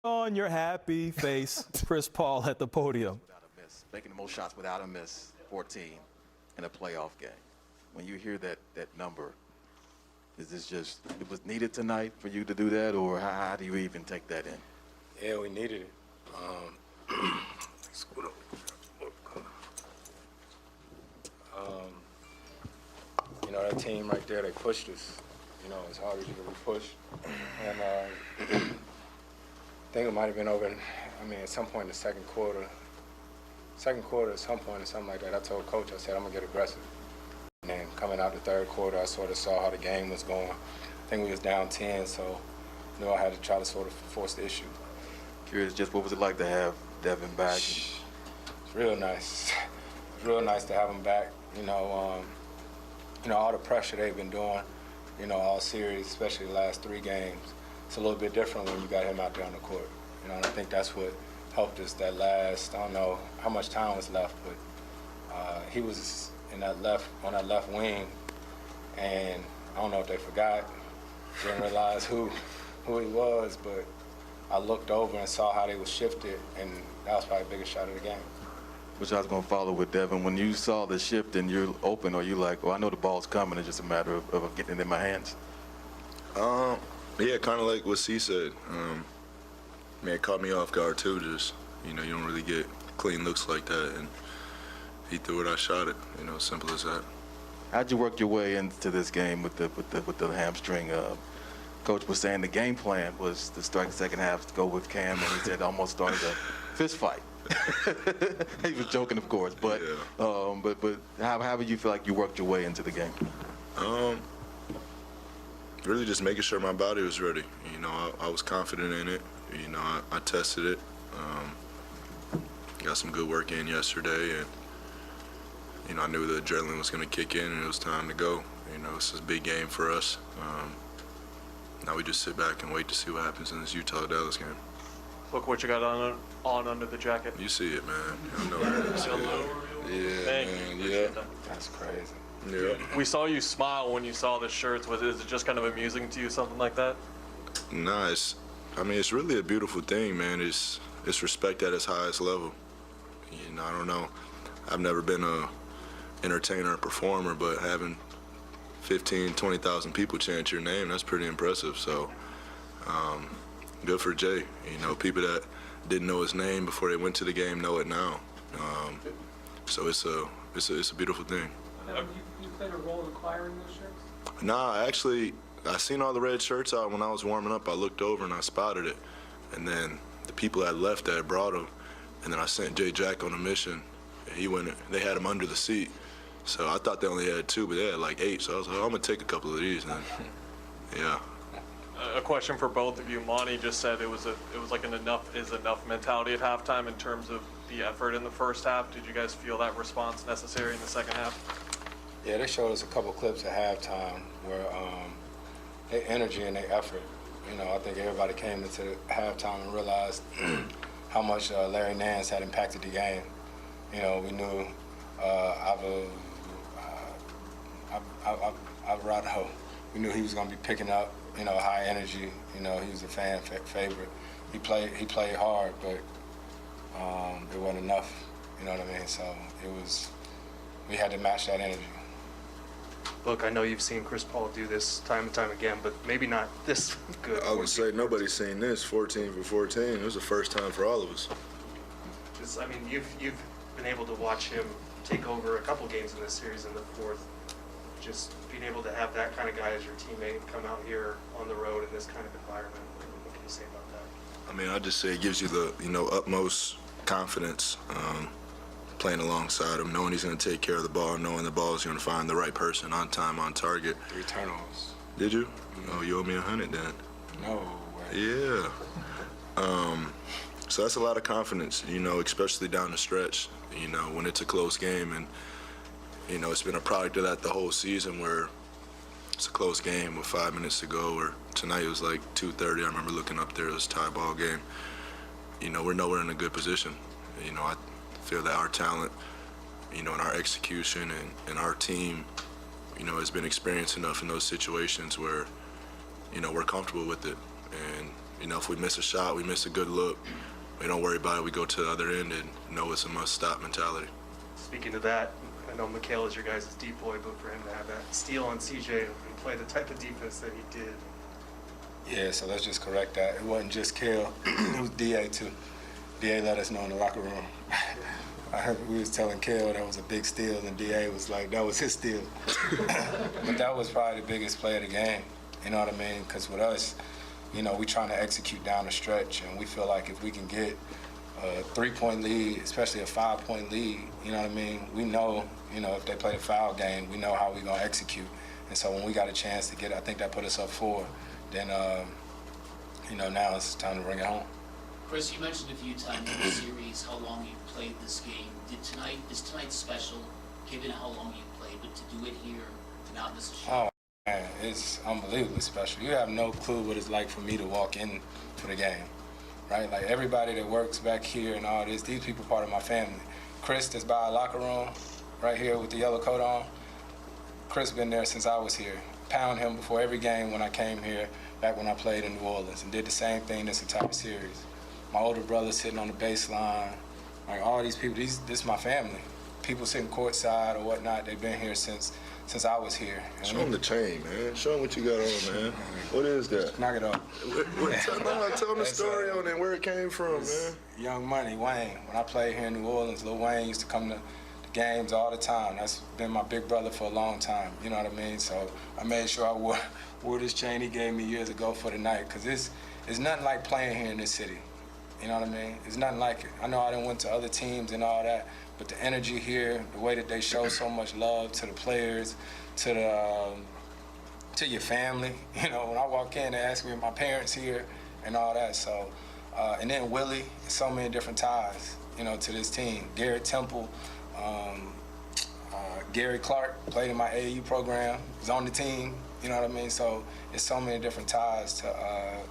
On your happy face, Chris Paul at the podium. Without a miss, making the most shots without a miss, 14 in a playoff game. When you hear that number, is this just, it was needed tonight for you to do that, or how do you even take that in? Yeah, we needed it. You know, that team right there, they pushed us, you know, as hard as you can be pushed. And I think it might have been over, at some point in the second quarter, at some point or something like that, I told Coach, I said, I'm going to get aggressive. And then coming out the third quarter, I sort of saw how the game was going. I think we was down 10, so I knew I had to try to sort of force the issue. Curious, just what was it like to have Devin back? It's real nice. It's real nice to have him back. You know, all the pressure they've been doing, you know, all series, especially the last 3 games. It's a little bit different when you got him out there on the court. You know, and I think that's what helped us that last, I don't know how much time was left, but he was on that left wing, and I don't know if they forgot, didn't realize who he was, but I looked over and saw how they was shifted, and that was probably the biggest shot of the game. Which I was going to follow with Devin. When you saw the shift and you're open, or you like, oh, I know the ball's coming, it's just a matter of getting it in my hands? Yeah, kind of like what C said. It caught me off guard too. Just, you know, you don't really get clean looks like that, and he threw it, I shot it. You know, simple as that. How'd you work your way into this game with the hamstring? Coach was saying the game plan was to start the second half to go with Cam, and he said almost started a fist fight. He was joking, of course, but yeah. But how would you feel like you worked your way into the game? Really just making sure my body was ready. You know, I was confident in it. You know, I tested it. Got some good work in yesterday, and you know, I knew the adrenaline was going to kick in, and it was time to go. You know, this is a big game for us. Now we just sit back and wait to see what happens in this Utah-Dallas game. Look what you got on under the jacket. You see it, man. I know where it is. Yeah, man. Yeah. That's crazy. Yeah. We saw you smile when you saw the shirts. Is it just kind of amusing to you, something like that? Nice. It's really a beautiful thing, man. It's respect at its highest level. You know, I don't know. I've never been a entertainer or performer, but having 15, 20,000 people chant your name, that's pretty impressive. So, good for Jay. You know, people that didn't know his name before they went to the game know it now. So it's a beautiful thing. You played a role in acquiring those shirts? Nah, actually, I seen all the red shirts out when I was warming up. I looked over and I spotted it. And then the people that left that brought them. And then I sent Jay Jack on a mission. And he went, they had him under the seat. So I thought they only had 2, but they had like 8. So I was like, oh, I'm gonna take a couple of these. And yeah. A question for both of you. Monty just said it was like an enough is enough mentality at halftime in terms of the effort in the first half. Did you guys feel that response necessary in the second half? Yeah, they showed us a couple clips at halftime where their energy and their effort. You know, I think everybody came into halftime and realized how much Larry Nance had impacted the game. You know, we knew Alvarado. We knew he was going to be picking up, you know, high energy. You know, he was a fan favorite. He played hard, but it wasn't enough. You know what I mean? So we had to match that energy. Look, I know you've seen Chris Paul do this time and time again, but maybe not this good. I would say nobody's seen this 14 for 14. It was the first time for all of us. I mean, you've been able to watch him take over a couple games in this series in the fourth. Just being able to have that kind of guy as your teammate come out here on the road in this kind of environment. What can you say about that? I just say it gives you the, you know, utmost confidence playing alongside him, knowing he's going to take care of the ball, knowing the ball is going to find the right person on time, on target. 3 turnovers. Did you? Oh, you owe me 100 then. No way. Yeah. So that's a lot of confidence, you know, especially down the stretch, you know, when it's a close game. And, you know, it's been a product of that the whole season where it's a close game with 5 minutes to go, or tonight it was like 2:30. I remember looking up there, it was a tie ball game. You know, we're nowhere in a good position. You know, I feel that our talent, you know, and our execution and our team, you know, has been experienced enough in those situations where, you know, we're comfortable with it. And, You know, if we miss a shot, we miss a good look, we don't worry about it. We go to the other end and know it's a must-stop mentality. Speaking of that, I know Mikal is your guys' deep boy, but for him to have that steal on CJ and play the type of defense that he did. Yeah, so let's just correct that. It wasn't just Kel, it was DA too. DA let us know in the locker room. I heard we was telling Kel that was a big steal, and DA was like, that was his steal. But that was probably the biggest play of the game, you know what I mean? Because with us, you know, we trying to execute down the stretch, and we feel like if we can get a 3-point lead, especially a 5-point lead, you know what I mean? We know, you know, if they play the foul game, we know how we gonna execute. And so when we got a chance to get it, I think that put us up 4. Then, you know, now it's time to bring it home. Chris, you mentioned a few times in the series how long you played this game. Is tonight special, given how long you played, but to do it here, to not miss a shot? Oh, man, it's unbelievably special. You have no clue what it's like for me to walk into the game, right? Like everybody that works back here and all this, these people part of my family. Chris that's by our locker room, right here with the yellow coat on, Chris been there since I was here. Pound him before every game when I came here, back when I played in New Orleans, and did the same thing this entire series. My older brother sitting on the baseline, like all these people, this is my family. People sitting courtside or whatnot, they've been here since I was here. Show him the chain, man. Show him what you got on, man. What is that? Knock it off. Tell him the story on it, where it came from, man. Young Money, Wayne. When I played here in New Orleans, Lil Wayne used to come to the games all the time. That's been my big brother for a long time, you know what I mean? So I made sure I wore this chain he gave me years ago for the night, because it's nothing like playing here in this city. You know what I mean? It's nothing like it. I know I done went to other teams and all that, but the energy here, the way that they show so much love to the players, to your family. You know, when I walk in, they ask me if my parents here and all that. So, and then Willie, so many different ties, you know, to this team. Garrett Temple, Gary Clark played in my AAU program, was on the team. You know what I mean? So it's so many different ties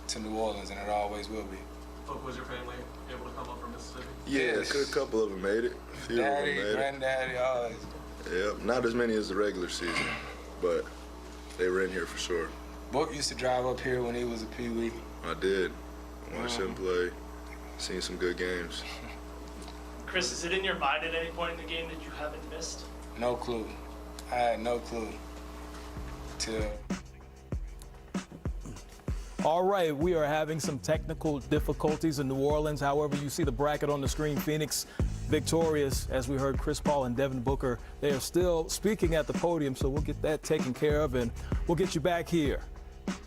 to New Orleans, and it always will be. Was your family able to come up from Mississippi? Yeah, a couple of them made it. A few Daddy, of them made granddaddy, all that. it. Yep, not as many as the regular season, but they were in here for sure. Book used to drive up here when he was a peewee. I did. Watched him play. Seen some good games. Chris, is it in your mind at any point in the game that you haven't missed? No clue. I had no clue. All right, we are having some technical difficulties in New Orleans. However, you see the bracket on the screen. Phoenix victorious, as we heard Chris Paul and Devin Booker. They are still speaking at the podium, so we'll get that taken care of, and we'll get you back here.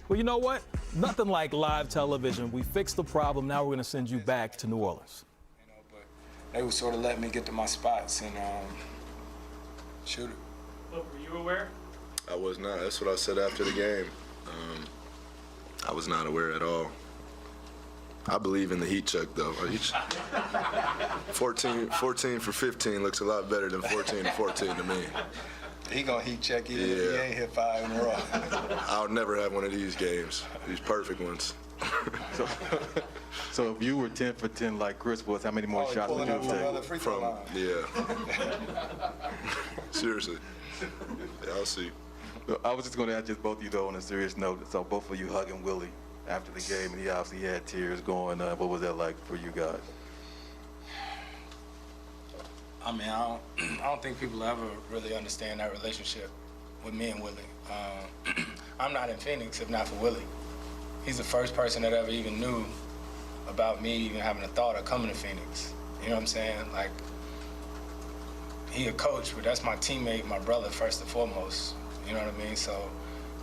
Well, you know what? Nothing like live television. We fixed the problem. Now we're going to send you back to New Orleans. You know, but they would sort of let me get to my spots and shoot it. But were you aware? I was not. That's what I said after the game. I was not aware at all. I believe in the heat check, though. 14 for 15 looks a lot better than 14 to 14 to me. He gonna heat check even if he ain't hit 5 in a row. I'll never have one of these games, these perfect ones. So if you were 10 for 10 like Chris was, how many more shots would you have taken? Free throw line. Yeah. Seriously. Yeah, I'll see. I was just going to ask just both of you, though, on a serious note. So both of you hugging Willie after the game, and he obviously had tears going. What was that like for you guys? I mean, I don't think people ever really understand that relationship with me and Willie. I'm not in Phoenix if not for Willie. He's the first person that ever even knew about me even having a thought of coming to Phoenix. You know what I'm saying? Like, he a coach, but that's my teammate, my brother, first and foremost. You know what I mean? So,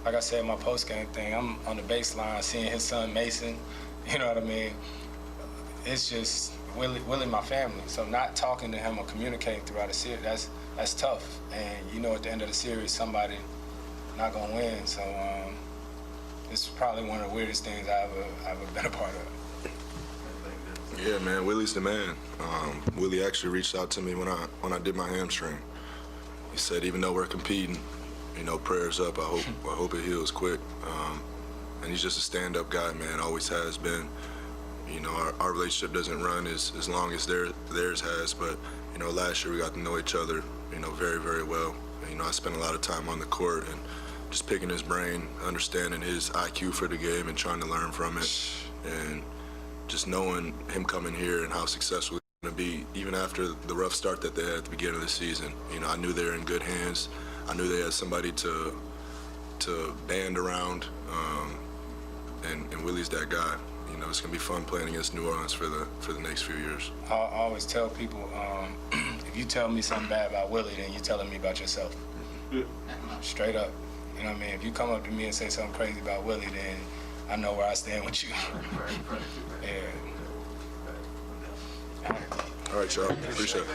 like I said, my post-game thing, I'm on the baseline seeing his son Mason. You know what I mean? It's just Willie, my family. So not talking to him or communicating throughout the series, that's tough. And you know, at the end of the series, somebody not gonna win. So it's probably one of the weirdest things I've ever been a part of. Yeah, man, Willie's the man. Willie actually reached out to me when I did my hamstring. He said, even though we're competing, you know, prayers up. I hope it heals quick. And he's just a stand-up guy, man. Always has been. You know, our relationship doesn't run as long as theirs has, but you know, last year we got to know each other, you know, very, very well. And, you know, I spent a lot of time on the court and just picking his brain, understanding his IQ for the game, and trying to learn from it. And just knowing him coming here and how successful he's going to be, even after the rough start that they had at the beginning of the season, you know, I knew they were in good hands. I knew they had somebody to band around, and Willie's that guy. You know, it's going to be fun playing against New Orleans for the next few years. I always tell people, if you tell me something bad about Willie, then you're telling me about yourself. Straight up. You know what I mean? If you come up to me and say something crazy about Willie, then I know where I stand with you. Yeah. All right, y'all. Appreciate it.